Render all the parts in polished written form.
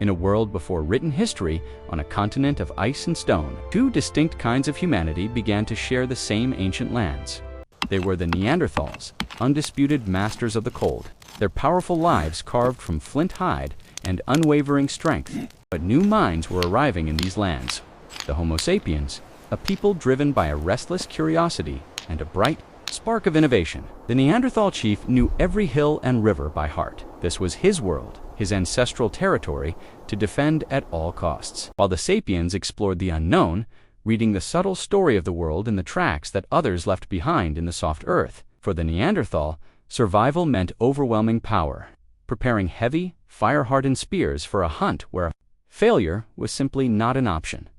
In a world before written history, on a continent of ice and stone, two distinct kinds of humanity began to share the same ancient lands. They were the Neanderthals, undisputed masters of the cold, their powerful lives carved from flint hide and unwavering strength. But new minds were arriving in these lands. The Homo sapiens, a people driven by a restless curiosity and a bright spark of innovation. The Neanderthal chief knew every hill and river by heart. This was his world, his ancestral territory, to defend at all costs. While the sapiens explored the unknown, reading the subtle story of the world in the tracks that others left behind in the soft earth. For the Neanderthal, survival meant overwhelming power, preparing heavy, fire-hardened spears for a hunt where failure was simply not an option.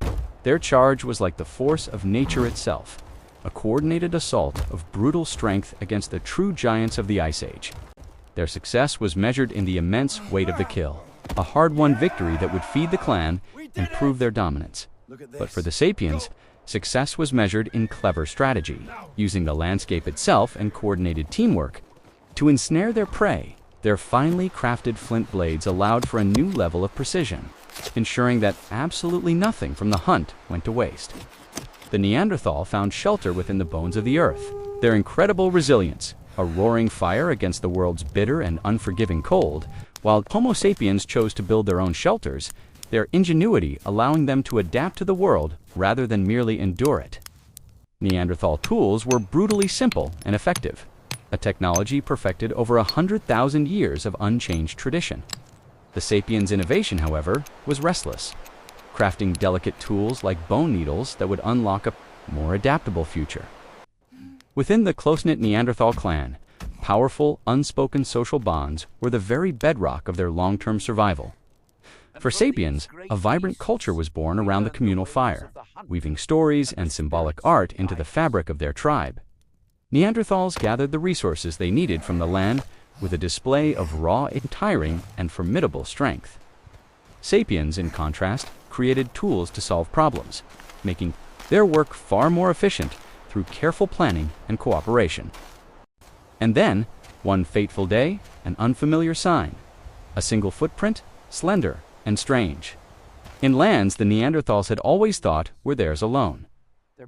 Their charge was like the force of nature itself, a coordinated assault of brutal strength against the true giants of the Ice Age. Their success was measured in the immense weight of the kill, a hard-won victory that would feed the clan and prove their dominance. But for the sapiens, success was measured in clever strategy, using the landscape itself and coordinated teamwork to ensnare their prey. Their finely crafted flint blades allowed for a new level of precision, ensuring that absolutely nothing from the hunt went to waste. The Neanderthal found shelter within the bones of the earth. Their incredible resilience, a roaring fire against the world's bitter and unforgiving cold, while Homo sapiens chose to build their own shelters, their ingenuity allowing them to adapt to the world rather than merely endure it. Neanderthal tools were brutally simple and effective, a technology perfected over 100,000 years of unchanged tradition. The sapiens' innovation, however, was restless, crafting delicate tools like bone needles that would unlock a more adaptable future. Within the close-knit Neanderthal clan, powerful, unspoken social bonds were the very bedrock of their long-term survival. For sapiens, a vibrant culture was born around the communal fire, weaving stories and symbolic art into the fabric of their tribe. Neanderthals gathered the resources they needed from the land with a display of raw, tiring, and formidable strength. Sapiens, in contrast, created tools to solve problems, making their work far more efficient through careful planning and cooperation. And then, one fateful day, an unfamiliar sign, a single footprint, slender and strange, in lands the Neanderthals had always thought were theirs alone.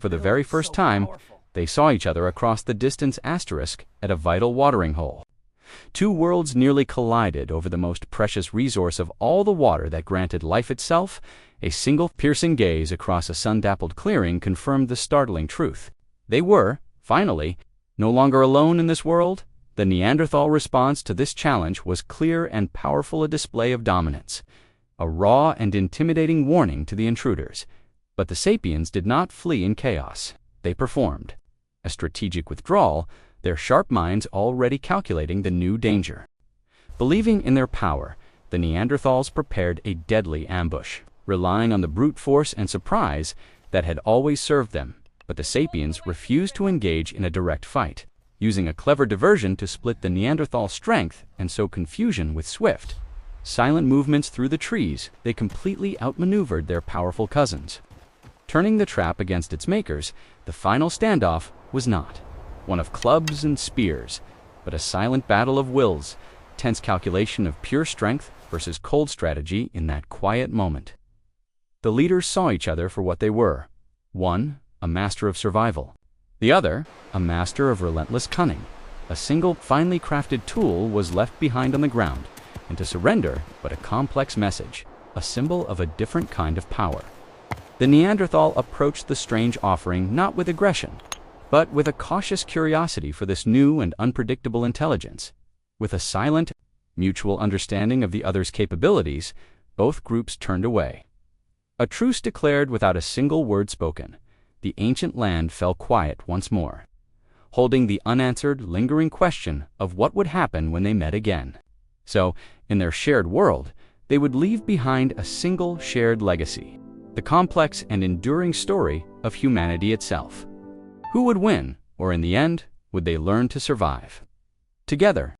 For the very first time, they saw each other across the distance asterisk at a vital watering hole. Two worlds nearly collided over the most precious resource of all, the water that granted life itself. A single piercing gaze across a sun-dappled clearing confirmed the startling truth. They were, finally, no longer alone in this world. The Neanderthal response to this challenge was clear and powerful, a display of dominance, a raw and intimidating warning to the intruders. But the sapiens did not flee in chaos. They performed a strategic withdrawal, their sharp minds already calculating the new danger. Believing in their power, the Neanderthals prepared a deadly ambush, relying on the brute force and surprise that had always served them. But the sapiens refused to engage in a direct fight, using a clever diversion to split the Neanderthal strength and sow confusion with swift, silent movements through the trees. They completely outmaneuvered their powerful cousins. Turning the trap against its makers, the final standoff was not one of clubs and spears, but a silent battle of wills, tense calculation of pure strength versus cold strategy in that quiet moment. The leaders saw each other for what they were. One, a master of survival. The other, a master of relentless cunning. A single, finely crafted tool was left behind on the ground, and to surrender but a complex message, a symbol of a different kind of power. The Neanderthal approached the strange offering not with aggression, but with a cautious curiosity for this new and unpredictable intelligence. With a silent, mutual understanding of the other's capabilities, both groups turned away. A truce declared without a single word spoken, the ancient land fell quiet once more, holding the unanswered, lingering question of what would happen when they met again. So, in their shared world, they would leave behind a single shared legacy, the complex and enduring story of humanity itself. Who would win, or in the end, would they learn to survive? Together,